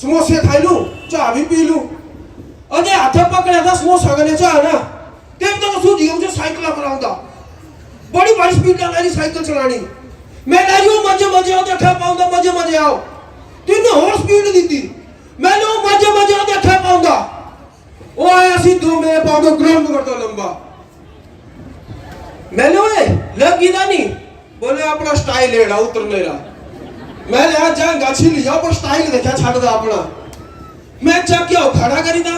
समोसे खाई लूं, चाय भी पी लूं। अरे हाथ पकड़ा था समोसा का चाय ना, तेरे तो सूझी मुझे साइकिल कराऊंगा। बड़ी बड़ी स्पीड लगानी साइकिल चलानी। मैं लाई हूँ मजे मजे आओ देखा पाऊंगा मजे मजे आओ। तूने और स्पीड दी थी। मैंने वो मजे मजे आओ देखा पाऊंगा। वो आया सीधो मेरे पाँव में ग्राउंड करता लंबा। मैंने वो लग गिरा नहीं। बोले अपना स्टाइल है ना उतरने ला। मैंने आज जान गाछी लिया पर स्टाइल देखा छाड़ दा अपना। मैं चक क्या खड़ा करी था।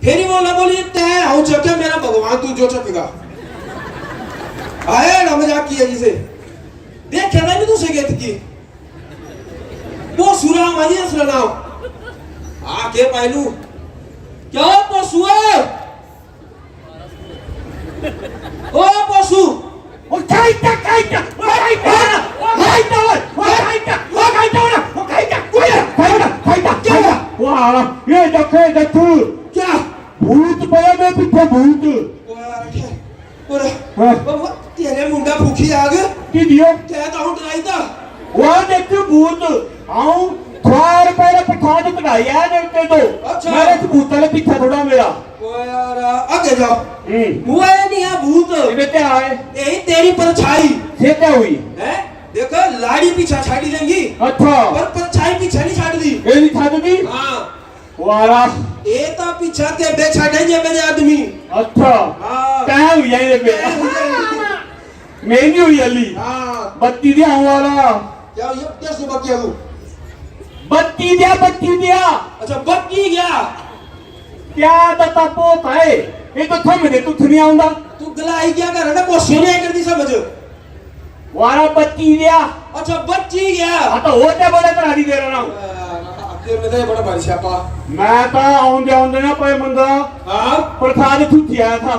फिर बोला बोली तय आओ चके मेरा भगवान तू जो चकेगा। आया ना मजाक किया जिसे। देख क्या नहीं तू से गए थी। वो सुरा माजी असला नाम। आके पाइलू। क्या पशु है? ओ पशु। ओ खाइता खाइता ओ खाइता ओ खाइता ओ खाइता ओ खाइता ओ खाइता खाइता खाइता क्या वाह ये देखे तू क्या भूत पया में पीछे भूत और तेरे मुंडा भूखी आ गए की दियो क्या तो डराई था वो देख भूत आऊं थार पहले पठान तो कढ़ाई है ने दो अच्छा मेरे भूत वाले पीछे थोड़ा मेरा ओ यार आगे जाओ वो नहीं है भूत ये क्या है यही तेरी परछाई से क्या हुई है देखो लाड़ी पीछा छाड़ी देंगी अच्छा पर परछाई पीछे नहीं छाड़ दी ये नहीं छाड़ दी हां वारा ए तो पीछा ते बे छाड़े जे मेरे आदमी अच्छा हां क्या हुई है ये बे मेरी हुई अली हां बत्ती दिया वाला क्या ये कैसे बकिया तू बत्ती दिया अच्छा बत्ती गया क्या दता पोत है ये तो थम दे तू नहीं आऊंगा तू गलाई क्या कर रहा को सुने कर दी समझ वारा बत्ती दिया अच्छा बच्ची गया हां तो होते बोले तो हरी दे रहा हूं तेरे में तो बड़ा भारी छापा मैं तो आउंदे ना पे मंगा हां प्रसाद छुटिया था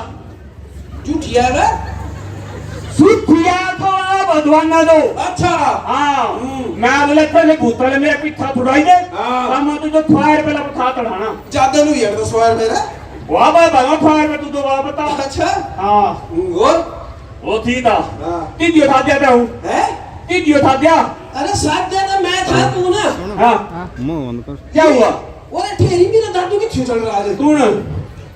झूठिया ना छुटिया था भगवान ना दो अच्छा हां मैं बोले पहले भूत वाले मेरे पीछा छुड़ाई दे हम तो जो फायर पहले प्रसाद चढ़ाना ज्यादा नहीं यार तो सवार मेरा वाह भाई भगवान फायर में तू तो वाह बता अच्छा हां और वो थी था हां तीदियो था दिया हूं है तीदियो था दिया अरे साथ देना मैं था तू ना हां मुंह बंद कर क्या हुआ वो ठेरी भी ना दादू के चल रहा है तू ना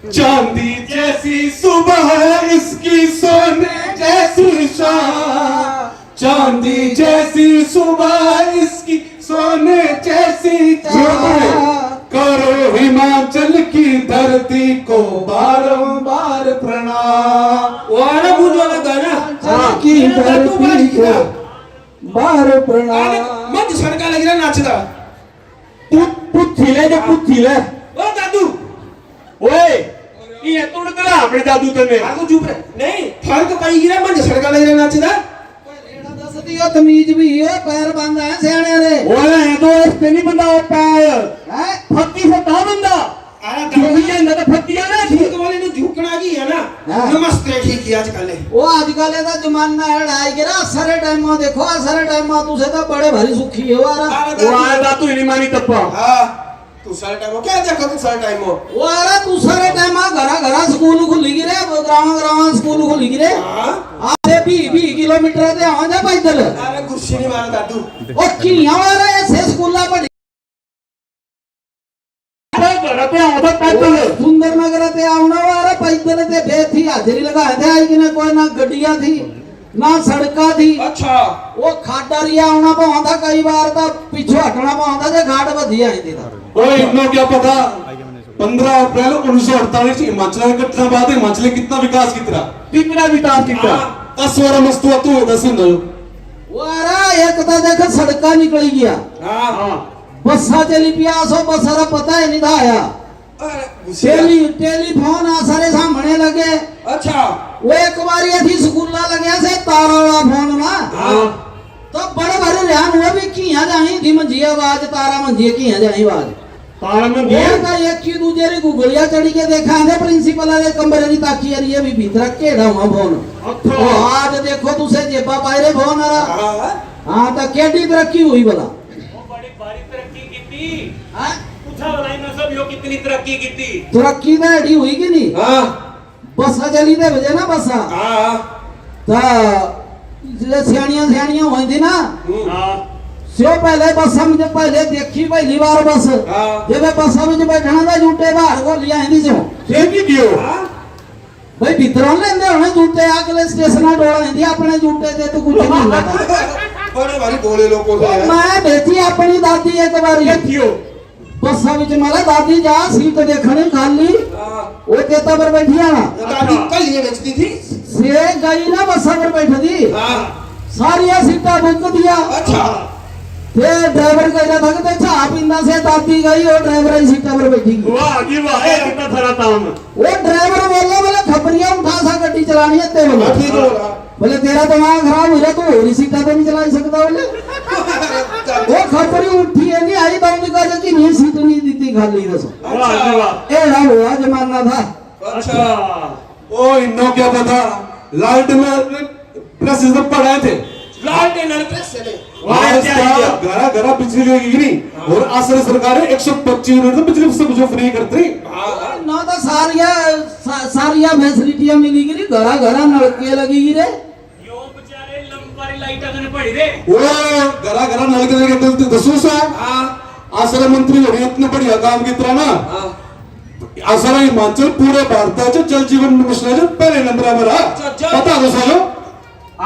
चांदी जैसी सुबह इसकी सोने जैसी शाम चांदी जैसी सुबह इसकी सोने जैसी करो हिमाचल की धरती को बारंबार प्रणाम वाला बुझो लगा ना की धरती को बार प्रणाम मत सड़का लग रहा नाचदा पुच्छी ले ओ दादू ओए ये तोड़ दला अपने दादू तने आगो चुप रह नहीं फर्क पाई गिरा मन सड़का लग रहा नाचदा रेड़ा दस दियो तमीज भी है पैर बांधा है सियाने रे ओए तो इससे नहीं बंदा पैर है फत्ती से कहां बंदा अरे क्यों ना तो फत्तियां ना ठीक वाले ने झुकना की है ना नमस्ते ठीक है आजकल वो आजकल दा जमाना है ढाई गिरा सारे टाइम में देखो सारे टाइम में तू से तो बड़े भारी सुखी है वारा वो आया दादू नहीं मानी तप्पा हां तू सारे टाइम क्या देखो तू सारे टाइम वारा तू सारे टाइम घरा स्कूल खुली गिरे ग्राम स्कूल खुली गिरे हां आधे 20 किलोमीटर ते आ जा पैदल अरे गुस्से नहीं मारा दादू ओ किया वारा ऐसे स्कूला पढ़ी पे आधा पैदल सुंदर नगर ते आउना वारा पैदल ते बेथी हाजिरी लगा दे आई कि ना कोई ना गड्डियां थी ना सड़का थी अच्छा वो खाटारिया आउना पाਉਂਦਾ कई बार तो पीछे हटना पाਉਂਦਾ जे घाट बधी आई थी ओए इनको क्या पता 15 अप्रैल 1948 हिमाचल की घटना बाद हिमाचल कितना विकास कितना विकास किया 10 वारा मस्तुआ तू 10 न वारा एक तो देख सड़का निकली गया हां बसा चली पिया सो बसारा पता ही नहीं था आया टेलीफोन आ सारे सामने लगे अच्छा वो एक बार थी स्कूल लगे से तारा वाला फोन ना तो बड़े बड़े ध्यान हुआ भी किया जाही थी मंजी आवाज तारा मंजी किया जाही आवाज तारा मंजी का एक की दूसरे री गुगलिया चढ़ी के देखा है प्रिंसिपल वाले कमरे नी ताकी अरे भी भीतर केड़ा हुआ फोन अच्छा आज देखो तुसे जेबा पायरे फोन आ हां हां तो केडी तरक्की हुई भला हां पूछा वाला ना सब यो कितनी तरक्की की तरक्की तो एडी हुई कि नहीं हां बसा चली दे बजे ना बसा हां ता जे सियाणियां हुई थी ना हां ਸਿਓ ਪਹਿਲੇ ਬੱਸਾਂ ਵਿੱਚ ਪਹਿਲੇ ਦੇਖੀ ਪਹਿਲੀ ਵਾਰ ਬੱਸ ਹਾਂ। ਜਿਵੇਂ ਬੱਸਾਂ ਵਿੱਚ ਬੈਠਣਾ ਦਾ ਝੂਟੇ ਬਾਹਰ ਕੋ ਲਿਆ ਆਂਦੀ ਸਿਓ ਇਹ ਕੀ ਦਿਓ ਭਾਈ ਭੀਤਰੋਂ ਲੈਂਦੇ ਹੋਣੇ ਝੂਟੇ ਅਗਲੇ ਸਟੇਸ਼ਨਾਂ ਡੋਲ ਆਂਦੀ ਆਪਣੇ ਝੂਟੇ ਤੇ ਤੂੰ ਕੁਝ ਨਹੀਂ ਹੁੰਦਾ बड़े भारी बोले लोगों से यार। ਮੈਂ ਵੇਚੀ ਆਪਣੀ ਦਾਦੀ ਇੱਕ ਵਾਰੀ ਇਹ ਦਿਓ ਬੱਸਾਂ ਵਿੱਚ ਮਾਲਾ ਦਾਦੀ ਜਾ ਸੀਟ ਦੇਖਣੀ ਖਾਲੀ हाँ। ਉਹ ਤੇਤਾ ਪਰ ਬੈਠੀਆਂ दादी कल ये बेचती थी। ਸੇ ਗਈ ਨਾ ਬੱਸਾਂ ਪਰ ਬੈਠਦੀ हाँ। ਸਾਰੀਆਂ ਸੀਟਾਂ ਬੁੱਕ ਦੀਆਂ अच्छा। ਤੇ ਡਰਾਈਵਰ ਕਹਿੰਦਾ ਥਾ ਕਿ ਤੇ ਚਾਹ ਪੀਂਦਾ ਸੇ ਦਾਦੀ ਗਈ ਉਹ ਡਰਾਈਵਰ ਦੀ ਸੀਟਾਂ ਪਰ ਬੈਠੀ ਗਈ ਵਾਹ ਜੀ ਵਾਹ ਇਹ ਕਿੰਨਾ ਸਾਰਾ ਤਾਮ ਉਹ ਡਰਾਈਵਰ ਬੋਲੇ ਖਬਰੀਆਂ ਉਠਾ ਸਾ ਗੱਡੀ ਚਲਾਣੀ ਹੈ ਤੇ हाँ, ठीक बोला। बोले तेरा दिमाग खराब हो रहा तू होरी सीटा पे नहीं चला सकता बोले वो खपरी उठी है नहीं आई दम निकाल कि नहीं सीट नहीं दी खाली दसो ਵਾਹ ਜੀ ਵਾਹ एड़ा हुआ जमाना था अच्छा ओ इन्हों क्या पता लालटेन में प्रेस में पढ़ाए थे लालटेन और प्रेस से नहीं। वाह क्या आइडिया घरा घरा बिजली लगी नहीं और असर सरकार 125 यूनिट तो बिजली सबको फ्री करती। हाँ, हाँ। ना तो सारिया फैसिलिटियां मिली गिरी घरा घरा नलके लगी गिरे यो बेचारे लंबारी लाइट अगने पड़ी रे वो घरा घरा नल के लगे तो दसो सा हाँ। असर मंत्री हो रहे इतने बढ़िया काम की तरह ना हाँ। असर हिमाचल पूरे भारत जल जीवन मिशन जो पहले नंबर पर अच्छा। पता दो सालो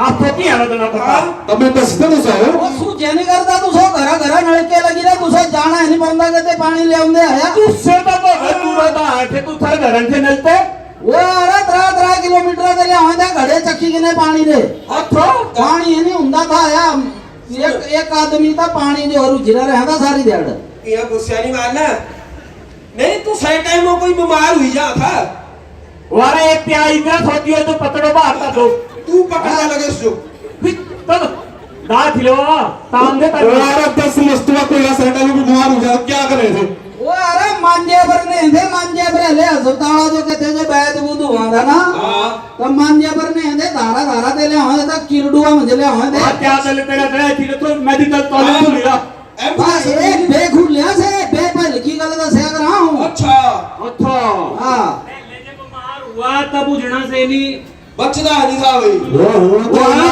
आपको की हालत ना पता तब मैं दसते दो सालो वो सूझे नहीं करता तू सो घरा घरा नलके लगी रे तू सो जाना है नहीं बंदा कहते पानी ले आंदे आया तुझसे तो बहुत दूर था थे तू थारे घर से नलते वो अरे 3 किलोमीटर ते ले आंदे घड़े चक्की किने पानी दे अच्छा पानी नहीं हुंदा था आया एक आदमी था पानी जो रुझिरा रहता सारी दिहाड़ ये गुस्सा नहीं मारना। नहीं तू सही टाइम में कोई बीमार हुई जा था। वारे एक प्याई का सोचियो तो पतड़ो बाहर का दो तू पकड़ने लगे जो। तब दा थिलो ताम दे कर यार 10 मस्तवा कोई ऐसा टाइम में बीमार हो जाए क्या करे थे वो अरे मांजे पर ने थे मांजे पर ले अस्पताल जो कहते जो बैद बुध हुआ ना हाँ। तो मांजे पर ने थे धारा धारा ते ले आवे था किरडुआ मुझे ले आवे थे और क्या चले तेरा तेरा थी तो मेडिकल कॉलेज खुल गया बस एक बेखुलिया से बेपल की गल दस कर रहा हूं अच्छा। अच्छा हां पहले जब बीमार हुआ तब उजड़ा से नहीं बचना नहीं था भाई। वहां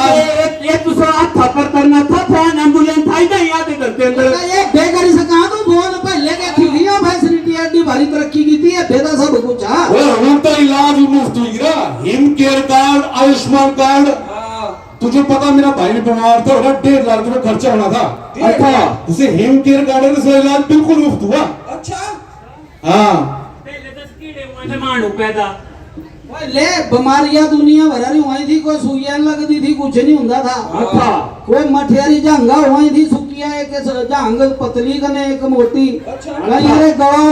एक दूसरा थप्पड़ करना था फोन एम्बुलेंस आई था याद करते अंदर ये बेकारी से कहा तो बोल पहले के थी लिया फैसिलिटी एडी भारी तरक्की की थी बेटा सब कुछ हां वो हम तो इलाज मुफ्त हुई गिरा him care card Ayushman card हाँ। तुझे पता मेरा भाई भी बीमार था और 1.5 लाख रुपए खर्चा होना था अच्छा। उसे हिम केयर कार्ड है तो इलाज बिल्कुल मुफ्त हुआ। अच्छा। हाँ पहले 10 कीड़े हुए थे मांडू पैदा ले बीमारियां दुनिया भर रही हुई थी कोई सुइयां लगती थी कुछ नहीं हुंदा था अच्छा कोई मठियारी जंगा हुई थी सुकिया एक जंग पतली कने एक मोटी अच्छा। कहीं रे गड़ा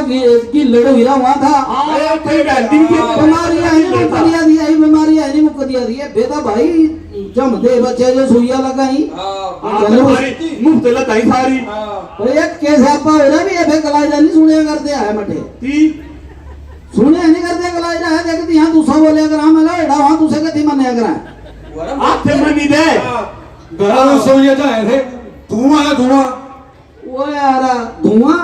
की लड़ हुई हुआ था हां कोई गलती की बीमारियां ही मुकदिया थी आई बीमारियां नहीं मुकदिया थी बेटा भाई जमदे बच्चे जो सुइया लगाई हाँ। सारी मुफ्त लगाई सारी हाँ। और एक केस आपा हो रहा भी ये कलाइजा नहीं सुने करते है मठे ती सुने नहीं करते कलाइजा है देखती हां दूसरा बोले अगर हम लगा एड़ा वहां दूसरे के थी मने अगर वरम। हाथ से मनी दे हाँ। घर में सोइए जाए थे धुआं है धुआं वो यार धुआं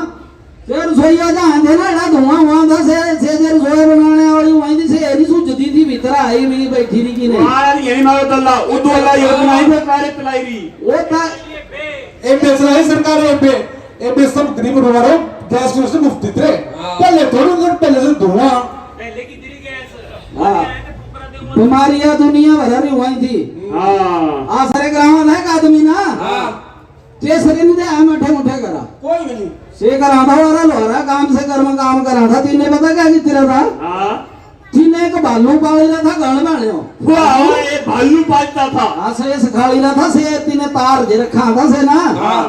फिर सोइया जहां थे ना एड़ा धुआं हुआ था से रसोई बनाने वाली वहीं से नहीं सुझती थी भीतर आई भी बैठी नहीं की नहीं यार यही मारो दल्ला उदो अल्लाह योजना ही पे कार्य चलाई रही वो था ए बेचना है सरकार ए बे सब गरीब परिवारों गैस से मुफ्त थे पहले थोड़ी देर पहले से धुआं पहले की तेरी गैस हाँ। बीमारियां दुनिया भर रही हुई थी हां आसरे ग्राम है का आदमी ना हाँ। तेसरे नहीं दे मठे मुठे करा कोई भी नहीं। से करा था और लोरा काम से कर्म काम करा था तीने पता क्या कि तेरा था हां तीने एक भालू पालेला था गण बाणियो वाह ये भालू पालता था आ से सखालीला था से तीने तार जे रखा था से ना हाँ।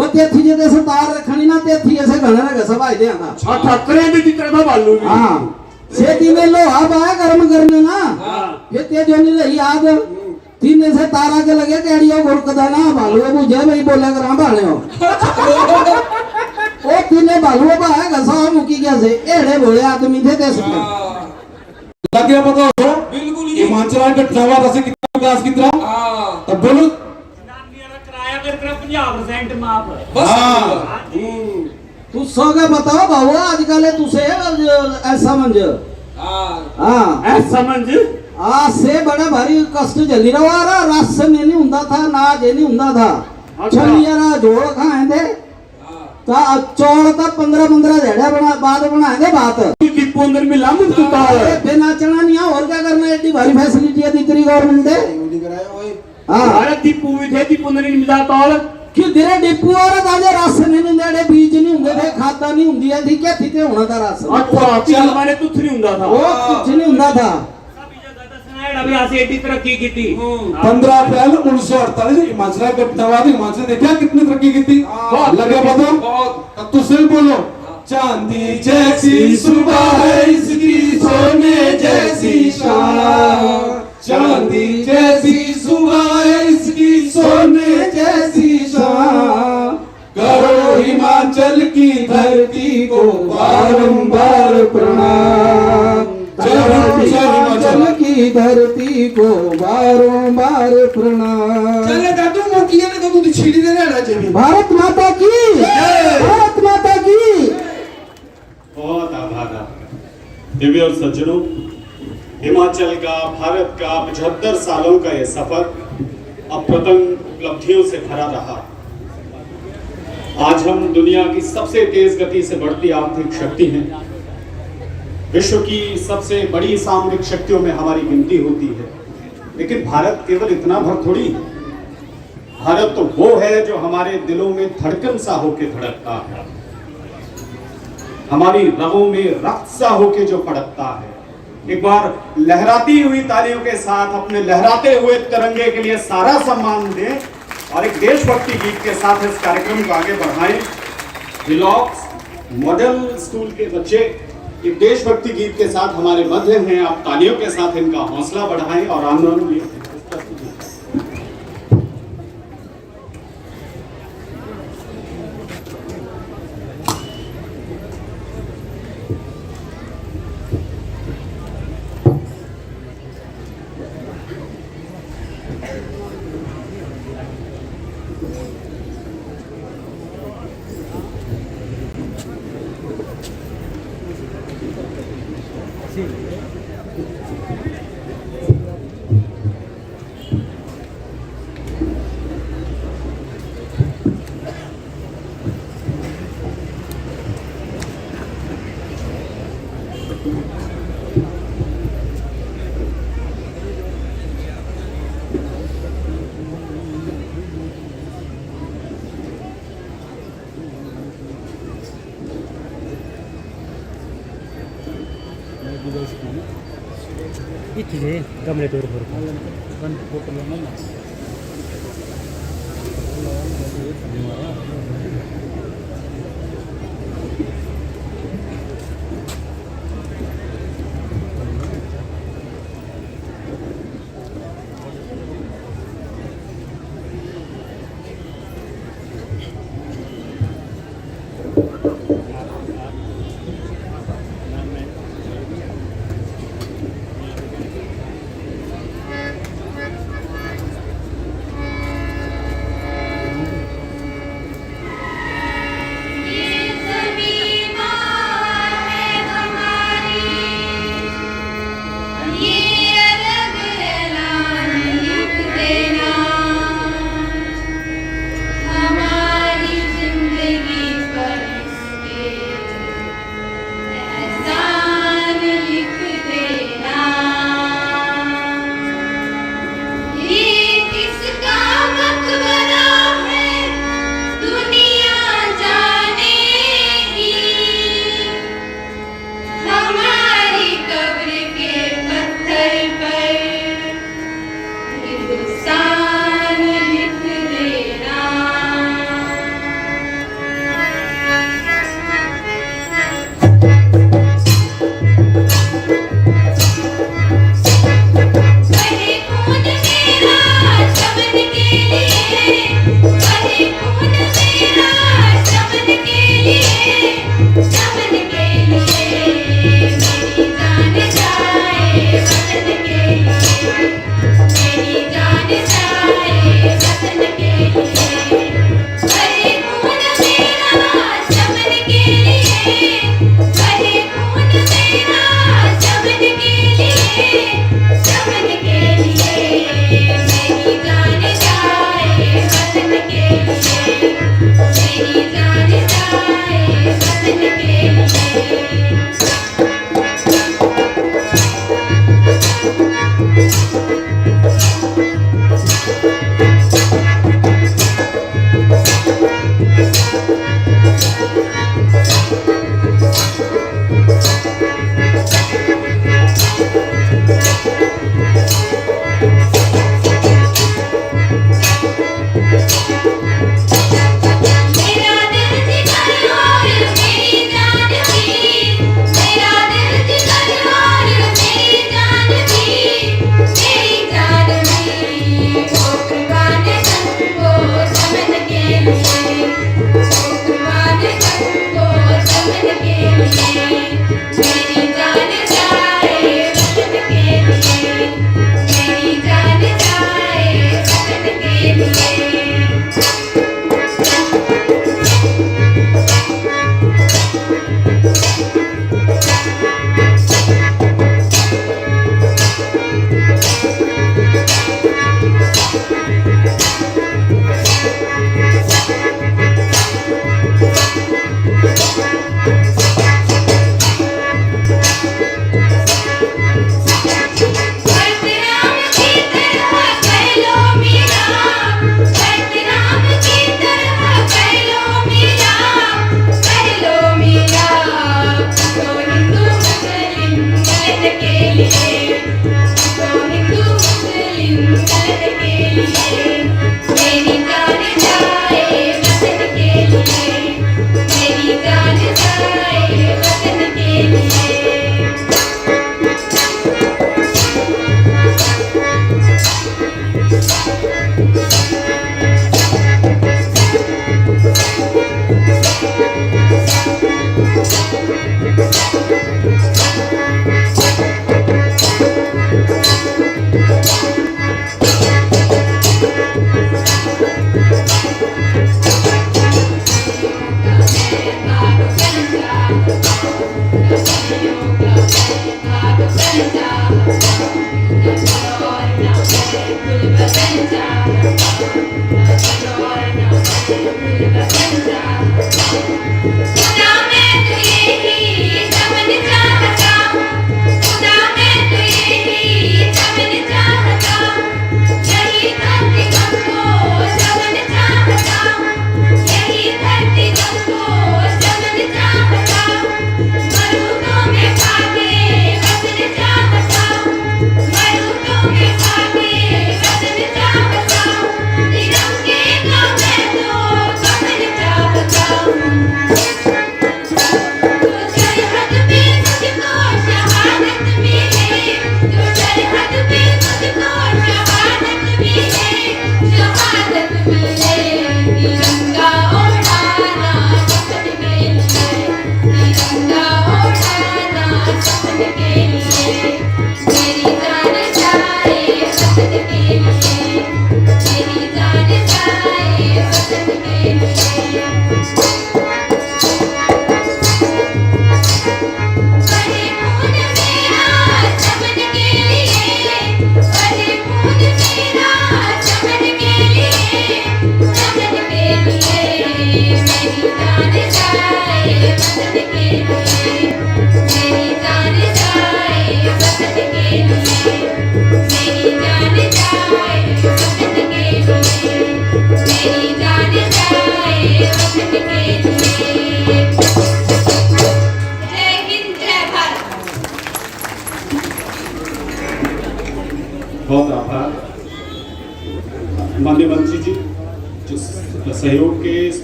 बते थी जे से तार रखनी ना ते थी ऐसे गण रे सभाई दे आंदा और ठकरे भी जितना था भालू भी हां से तीने लोहा पाया कर्म करने ना हाँ। ये ते जो नहीं रही याद तीने से तारा के लगे केड़ियो गुरकदा ना भालू बुझे भाई बोले करा बाणियो ओ तीने भालू पाया घसा मुकी गया से एड़े भोले आदमी थे देश में हाँ। लग गया पता हो बिल्कुल ही। हिमाचल का टनवा से कितना विकास कितना हाँ। तब बोलो किराया कर 50% माफ बस। हाँ। तू सोगे बताओ बाबू आजकल तुसे ऐसा मंज हाँ। हाँ ऐ समझ आज से बड़ा भारी कष्ट जल्दी रहा राशन नहीं हुंदा था नाज नहीं हुंदा था छलियारा जोड़ खाए थे ता चौड़ ता 15 झेड़ा बना बाद बनाएंगे बात दीपू अंदर मिला मुफ्त ताल बिना चना नहीं और क्या करना एडी भारी फैसिलिटी दी तेरी गवर्नमेंट दे ड्यूटी कराया ओए हां अरे दीपू भी थे दीपू अंदर नहीं मिला ताल कि तेरे डिपू और ताजे राशन नहीं देड़े बीज नहीं हुंदे थे खाता नहीं हुंदी थी क्या थी ते होना था राशन अच्छा चल माने तुथ नहीं हुंदा था वो कुछ नहीं हुंदा था अभी आसे एडी तरक्की की थी 15 अप्रैल 1948 हिमाचल का घटनावाद हिमाचल देखा कितनी तरक्की की थी लगे बताओ बहुत तुझसे बोलो चांदी जैसी सुबह है इसकी सोने जैसी शाम चांदी जैसी सुबह है इसकी सोने जैसी शाम करो हिमाचल की धरती को बारंबार प्रणाम हिमाचल की धरती को बारंबार प्रणाम चले दादू मुकिया ने तो तू छीड़ी दे रहना चाहिए भारत माता की भारत माता की बहुत आभार दिव्य और सज्जनों हिमाचल का भारत का 75 सालों का यह सफर अप्रतिम उपलब्धियों से भरा रहा आज हम दुनिया की सबसे तेज गति से बढ़ती आर्थिक शक्ति हैं विश्व की सबसे बड़ी सामरिक शक्तियों में हमारी गिनती होती है लेकिन भारत केवल इतना भर थोड़ी है भारत तो वो है जो हमारे दिलों में धड़कन सा होके धड़कता है हमारी रगों में रक्त सा होके जो फड़कता है एक बार लहराती हुई तालियों के साथ अपने लहराते हुए तिरंगे के लिए सारा सम्मान दें और एक देशभक्ति गीत के साथ इस कार्यक्रम को आगे बढ़ाएं हिलॉक्स मॉडल स्कूल के बच्चे ये देशभक्ति गीत के साथ हमारे मध्य हैं आप तालियों के साथ इनका हौसला बढ़ाएं और आंदोलन लिए इथे गमले तोड़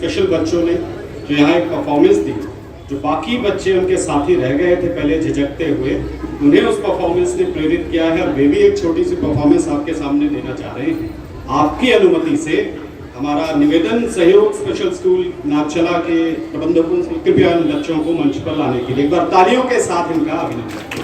स्पेशल बच्चों ने जो यहाँ एक परफॉर्मेंस दी, जो बाकी बच्चे उनके साथी रह गए थे पहले झिझकते हुए, उन्हें उस परफॉर्मेंस ने प्रेरित किया है और वे भी एक छोटी सी परफॉर्मेंस आपके सामने देना चाह रहे हैं। आपकी अनुमति से हमारा निवेदन सहयोग स्पेशल स्कूल नागचला के प्रबंधकों से कृपया इन बच्चों को मंच पर लाने के लिए एक बार तालियों के साथ इनका अभिनंदन।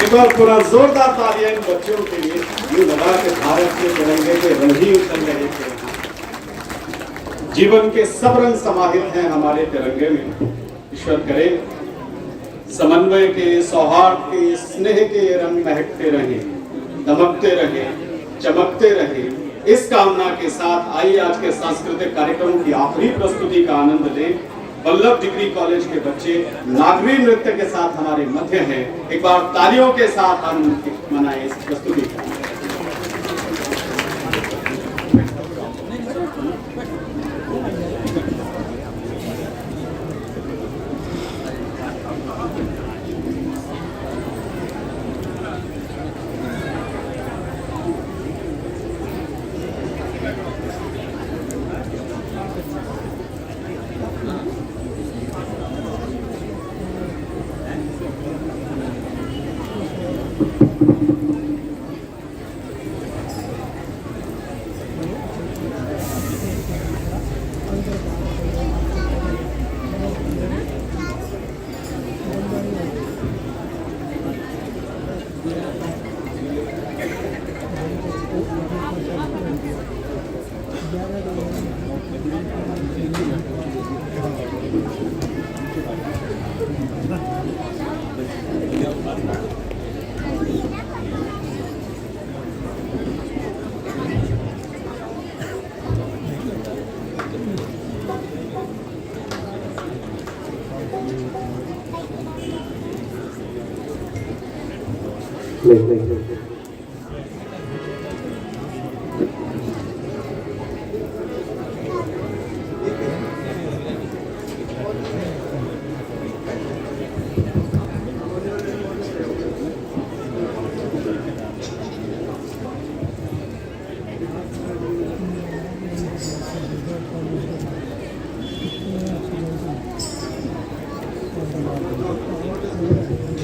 एक बार पूरा जोरदार तालियां इन बच्चों के लिए यूं लगा के भारत के तिरंगे के रंग ही उछल रहे थे। जीवन के सब रंग समाहित हैं हमारे तिरंगे में। ईश्वर करे समन्वय के, सौहार्द के, स्नेह के ये रंग महकते रहे, दमकते रहे, चमकते रहे। इस कामना के साथ आइए आज के सांस्कृतिक कार्यक्रम की आखिरी प्रस्तुति का आनंद लें। वल्लभ डिग्री कॉलेज के बच्चे नागरी नृत्य के साथ हमारे मध्य हैं। एक बार तालियों के साथ हम मनाएं इस प्रस्तुति को।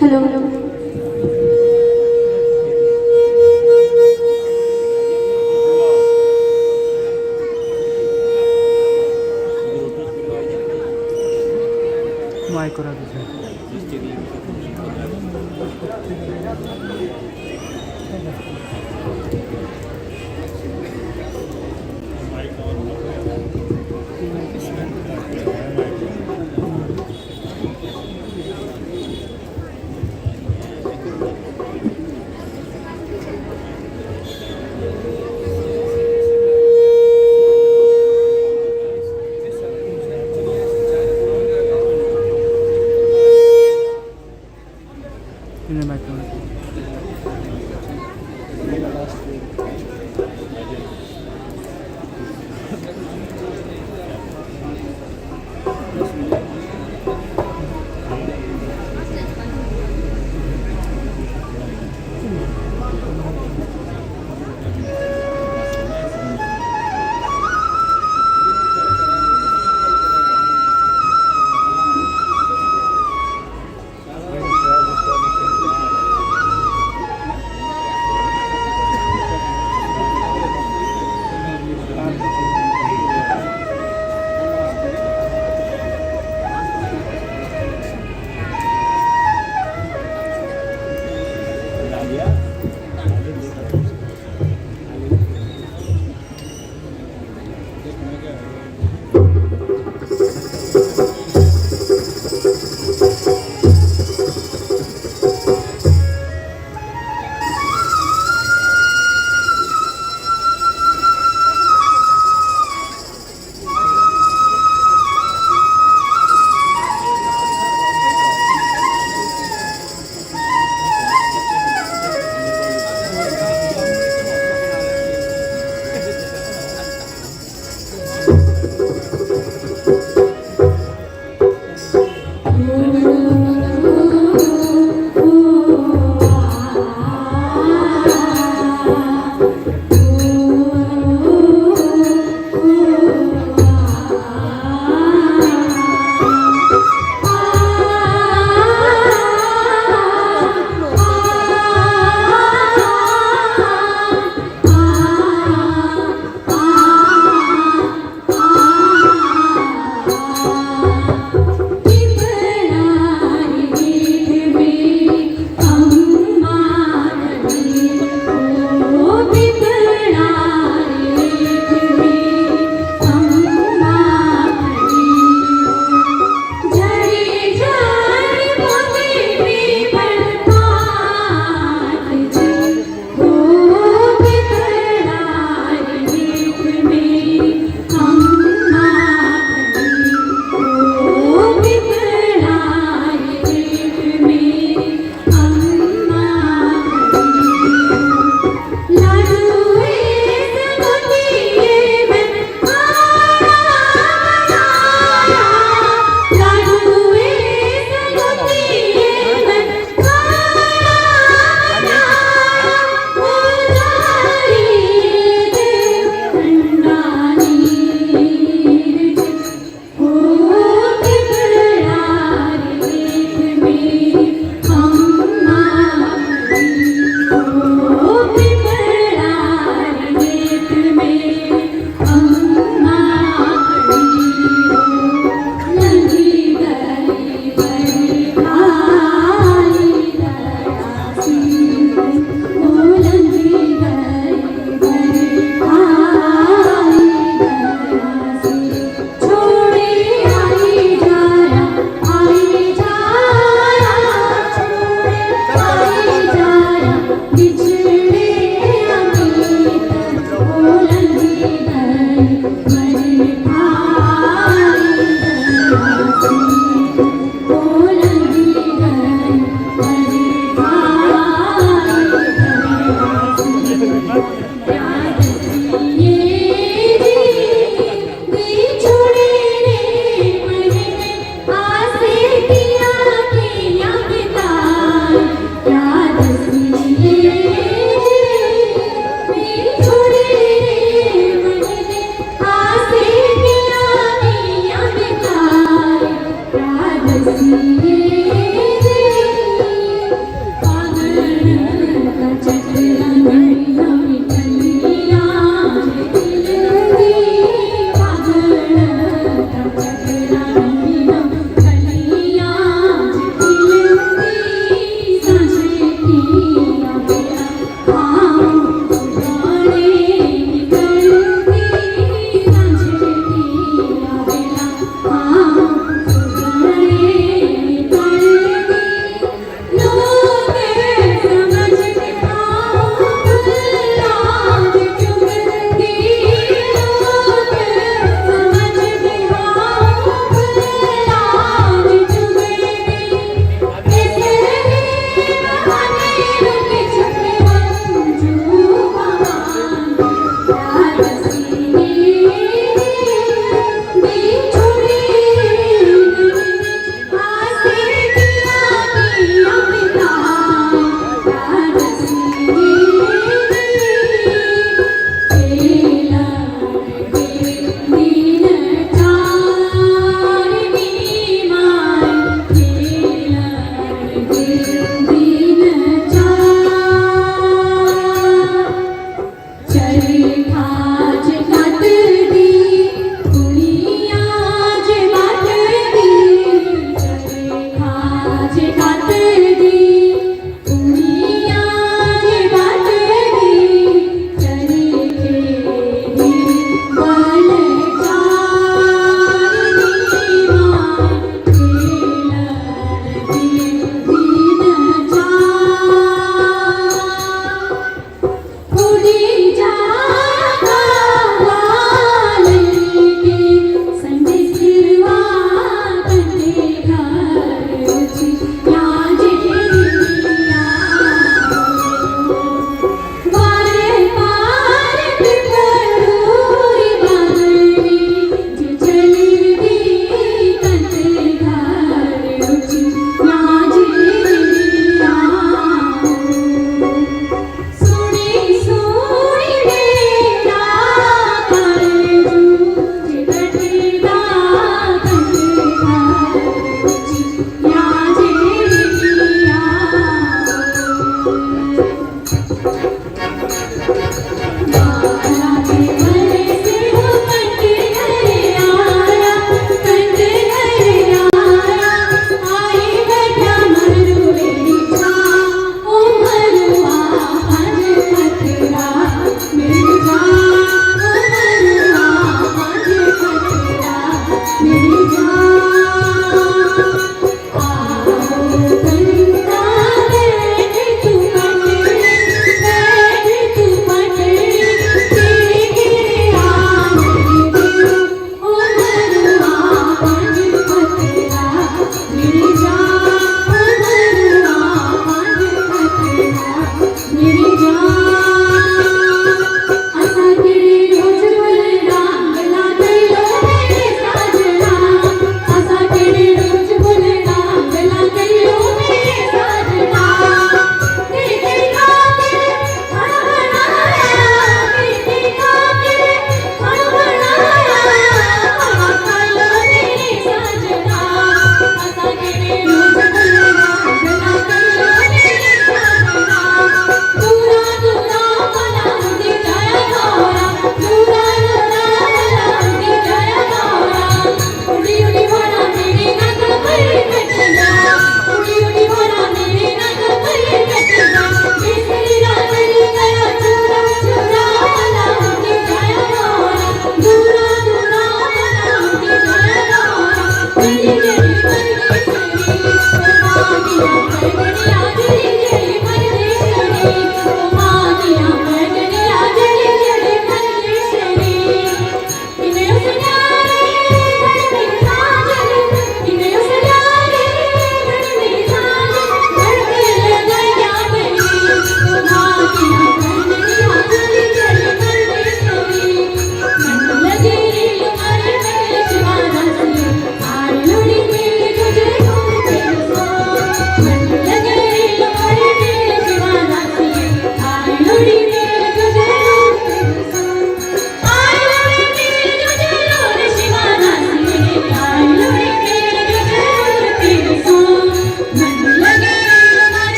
हेलो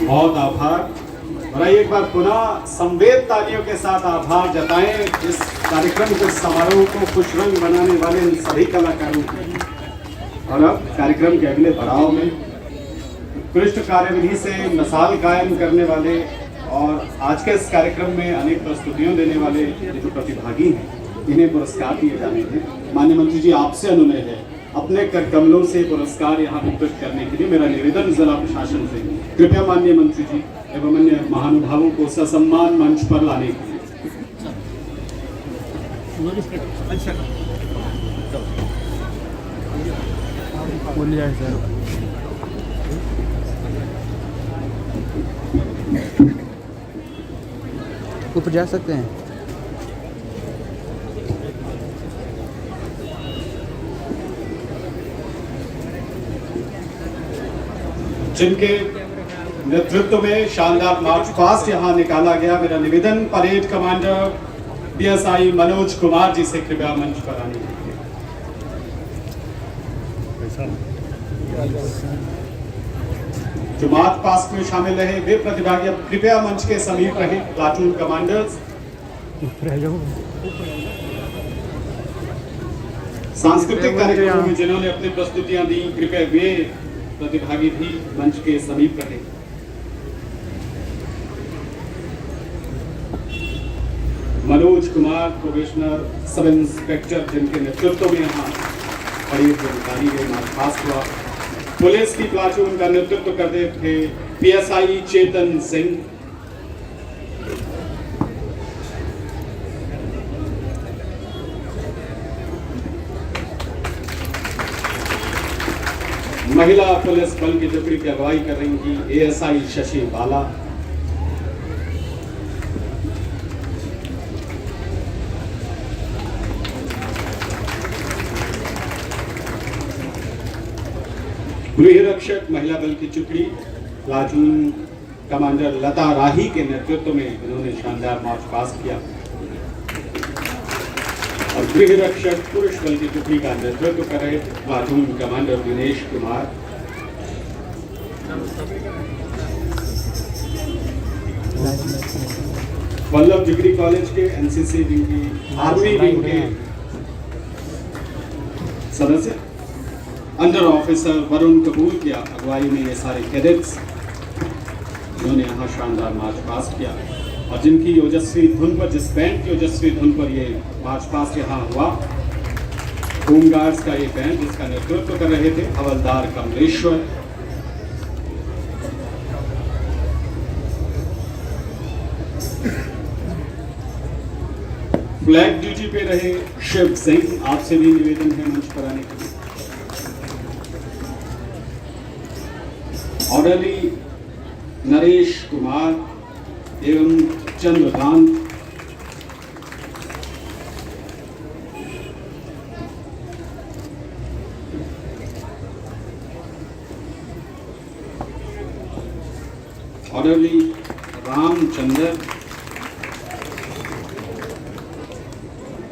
बहुत आभार। और आइए एक बार पुनः संवेद तालियों के साथ आभार जताएं इस कार्यक्रम के समारोह को खुशरंग बनाने वाले इन सभी कलाकारों को। और अब कार्यक्रम के अगले पड़ाव में उत्कृष्ट कार्यविधि से मिसाल कायम करने वाले और आज के इस कार्यक्रम में अनेक प्रस्तुतियों देने वाले जो प्रतिभागी हैं, इन्हें पुरस्कार दिए जाने हैं। माननीय मंत्री जी, आपसे अनुनय है, अपने कर कमलों से पुरस्कार यहाँ वितरित करने के लिए मेरा निवेदन जिला प्रशासन से, कृपया माननीय मंत्री जी एवं अन्य महानुभावों को ससम्मान मंच पर लाने के लिए। ऊपर जा सकते हैं। जिनके नेतृत्व में शानदार मार्च पास्ट यहाँ निकाला गया, मेरा निवेदन parade commander PSI Manoj Kumar ji से कृपया मंच पर आने के लिए। जो मार्च पास्ट में शामिल रहे वे प्रतिभागी अब कृपया मंच के समीप रहे। प्लाटून कमांडर्स, सांस्कृतिक कार्यक्रमों में जिन्होंने अपनी प्रस्तुतियां दी, कृपया वे प्रतिभागी भी मंच के समीप रहे। Manoj Kumar probationer sub inspector, जिनके नेतृत्व में यहाँ बड़ी जानकारी है मार्च पास्ट हुआ। पुलिस की प्लाटून का नेतृत्व करते थे पीएसआई चेतन सिंह। महिला पुलिस बल की टुकड़ी की अगुवाई कर रही थी एएसआई शशि बाला। गृह रक्षक महिला बल की टुकड़ी प्लाटून कमांडर लता राही के नेतृत्व में इन्होंने शानदार मार्च पास किया। और गृह रक्षक पुरुष बल की टुकड़ी का नेतृत्व कर रहे platoon commander Dinesh Kumar. Vallabh degree college के एनसीसी विंग की, आर्मी विंग के सदस्य अंडर ऑफिसर वरुण कपूर की अगुवाई में ये सारे कैडेट्स इन्होंने यहाँ शानदार मार्च पास किया। और जिनकी ओजस्वी धुन पर, जिस बैंड की ओजस्वी धुन पर ये मार्च पास यहाँ हुआ, होमगार्ड्स का ये बैंड जिसका नेतृत्व कर रहे थे हवलदार कमलेश्वर। फ्लैग ड्यूटी पे रहे शिव सिंह, आपसे भी निवेदन है मंच पर आने के लिए। ऑर्डरली नरेश कुमार एवं Chandrakant. Orderly Ramchandra.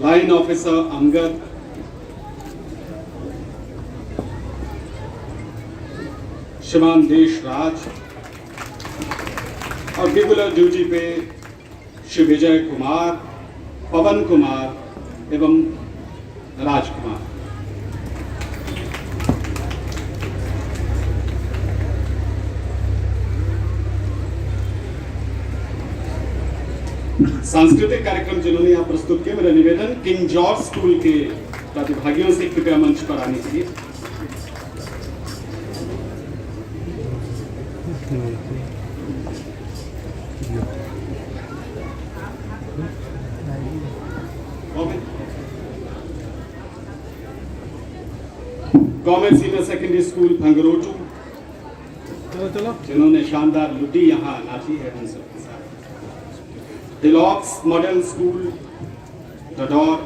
Line officer Angad. श्रीमान देशराज। और रेगुलर ड्यूटी पे श्री विजय कुमार, पवन कुमार एवं राजकुमार। सांस्कृतिक कार्यक्रम जिन्होंने यहाँ प्रस्तुत किया, मेरा निवेदन किंग जॉर्ज स्कूल के प्रतिभागियों से कृपया मंच पर आने के लिए। Government senior secondary school Bhangrotu, जिन्होंने शानदार लुटी यहाँ नाची है उन सबके साथ। डिलॉक्स मॉडल स्कूल डडौर,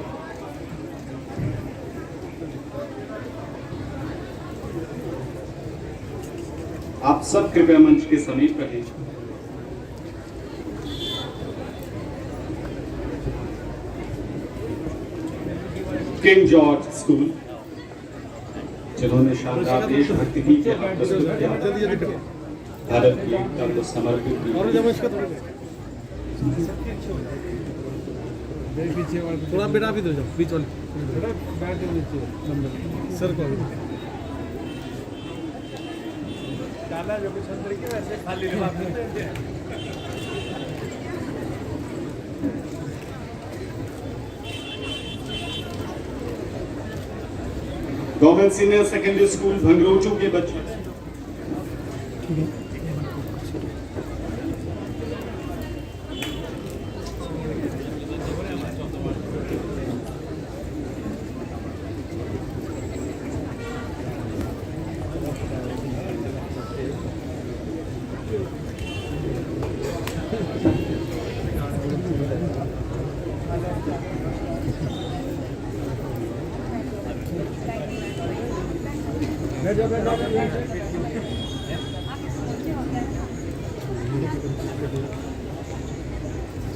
आप सब कृपया मंच के समीप रहें। किंग जॉर्ज स्कूल, जिन्होंने शानदार देशभक्ति की प्रस्तुत किया, भारत की एकता को समर्पित की। थोड़ा बेटा भी दो जाओ बीच वाले बैठ के नीचे सर को डाला जो कुछ अंदर के वैसे खाली गवर्नमेंट सीनियर सेकेंडरी स्कूल भंगरोचू के बच्चे,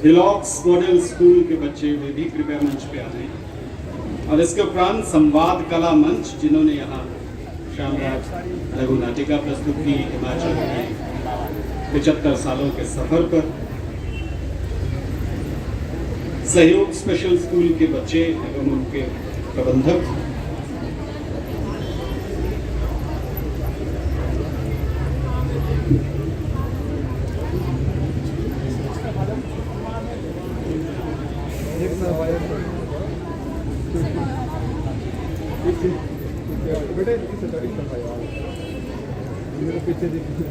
डिलॉक्स मॉडल स्कूल के बच्चे वे भी कृपया मंच पे आ जाएं। और इसके उपरांत संवाद कला मंच, जिन्होंने यहाँ शानदार लघु नाटिका प्रस्तुत की हिमाचल में 75 सालों के सफर पर। सहयोग स्पेशल स्कूल के बच्चे एवं उनके प्रबंधक, बेटे इससे तारीफ कर पाया मेरे पीछे देखिए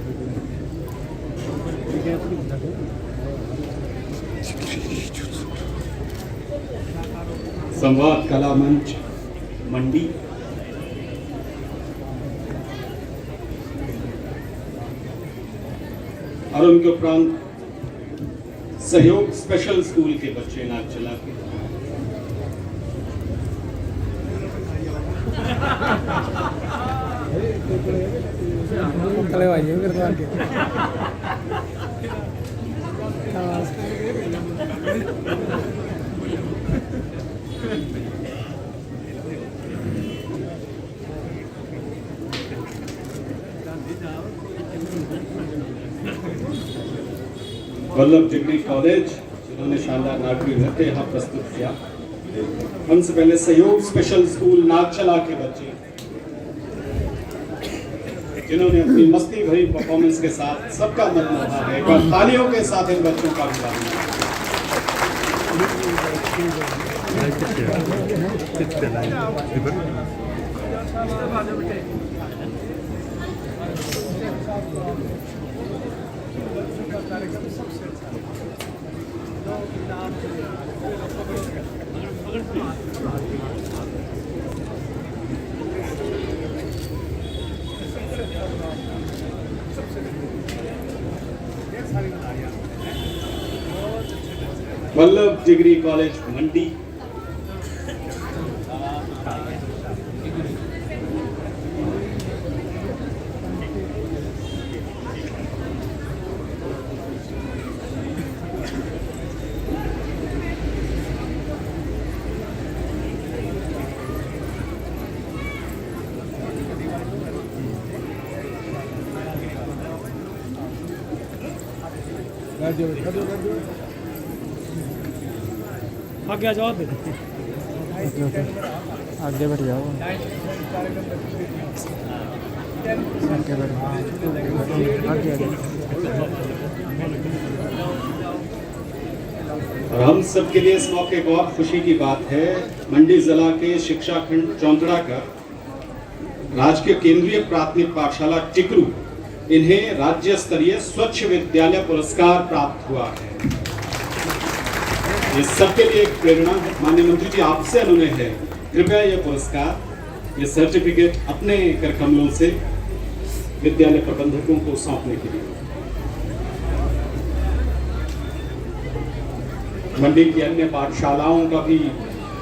संवाद कला मंच मंडी, और उनके उपरांत सहयोग स्पेशल स्कूल के बच्चे नाच चला के। वल्लभ डिग्री कॉलेज, जिन्होंने शानदार नाटकीय नृत्य यहाँ प्रस्तुत किया। उनसे पहले सहयोग स्पेशल स्कूल नागचला के बच्चे, जिन्होंने अपनी मस्ती भरी परफॉर्मेंस के साथ सबका मन मोहा है। एक बार तालियों के साथ इन बच्चों का अभिवादन। वल्लभ डिग्री कॉलेज मंडी, आगे आ जाओ आगे बढ़ जाओ आगे बढ़ आगे और हम सब के लिए इस मौके को और खुशी की बात है, मंडी जिला के शिक्षा खंड चौंतड़ा का राजकीय केंद्रीय प्राथमिक पाठशाला टिकरू, इन्हें राज्य स्तरीय स्वच्छ विद्यालय पुरस्कार प्राप्त हुआ है। ये सबके लिए एक प्रेरणा है। माननीय मंत्री जी, आपसे अनुरोध है, कृपया ये पुरस्कार, ये सर्टिफिकेट अपने कर कमलों से विद्यालय प्रबंधकों को सौंपने के लिए। मंडी की अन्य पाठशालाओं का भी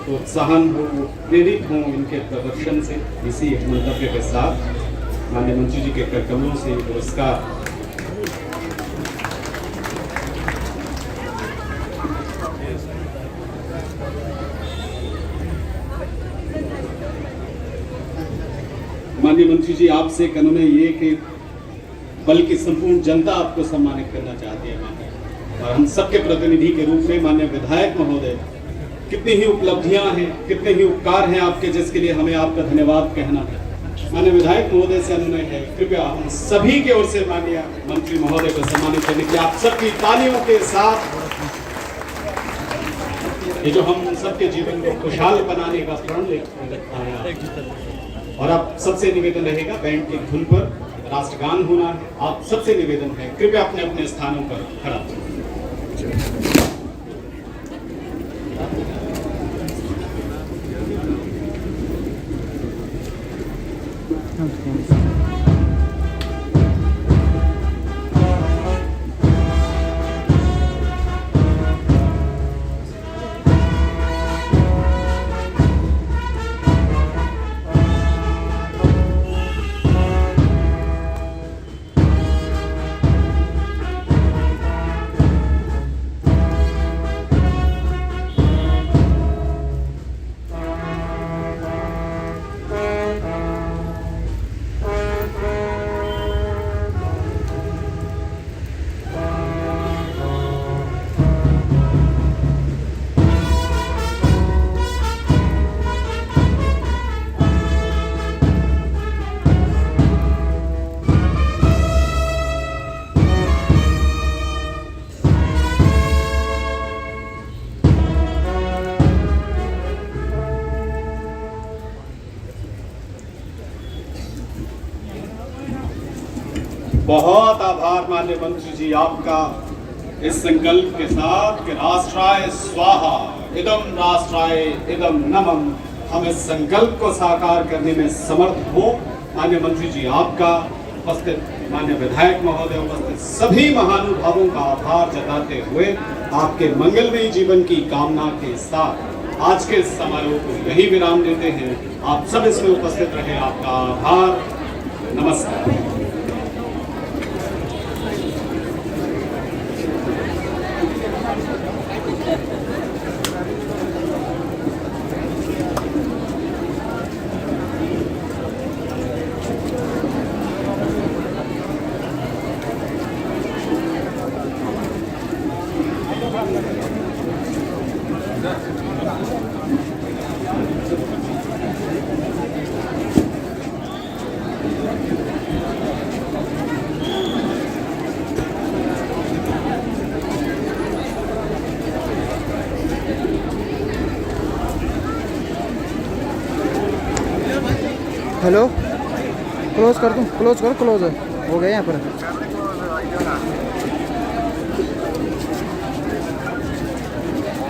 प्रोत्साहन हो, प्रेरित हो इनके प्रदर्शन से। इसी एक मंतव्य के साथ माननीय मंत्री जी के कर कमलों से पुरस्कार माननीय मंत्री जी, आपसे एक अनुरोध ये कि बल्कि संपूर्ण जनता आपको सम्मानित करना चाहती है माननीय, और हम सबके प्रतिनिधि के रूप में माननीय विधायक महोदय, कितनी ही उपलब्धियां हैं, कितने ही उपकार हैं आपके, जिसके लिए हमें आपका धन्यवाद कहना है। माननीय विधायक महोदय से अनुरोध है, कृपया हम सभी की ओर से माननीय मंत्री महोदय को सम्मानित करने के लिए आप सबकी तालियों के साथ ये जो हम सबके जीवन को खुशहाल बनाने का प्रण लेकर आया। और आप सबसे निवेदन रहेगा, बैंड की धुन पर राष्ट्रगान होना है। आप सबसे निवेदन है, कृपया अपने अपने स्थानों पर खड़ा हो। बहुत आभार माननीय मंत्री जी आपका, इस संकल्प के साथ कि राष्ट्राय स्वाहा इदम राष्ट्राय इदम नमम, हम इस संकल्प को साकार करने में समर्थ हो। माननीय मंत्री जी आपका, उपस्थित माननीय विधायक महोदय, उपस्थित सभी महानुभावों का आभार जताते हुए आपके मंगलमय जीवन की कामना के साथ आज के इस समारोह को यही विराम देते हैं। आप सब इसमें उपस्थित रहे, आपका आभार, नमस्कार। हेलो, क्लोज कर दूँ? क्लोज करो, क्लोज है, हो गया यहाँ पर।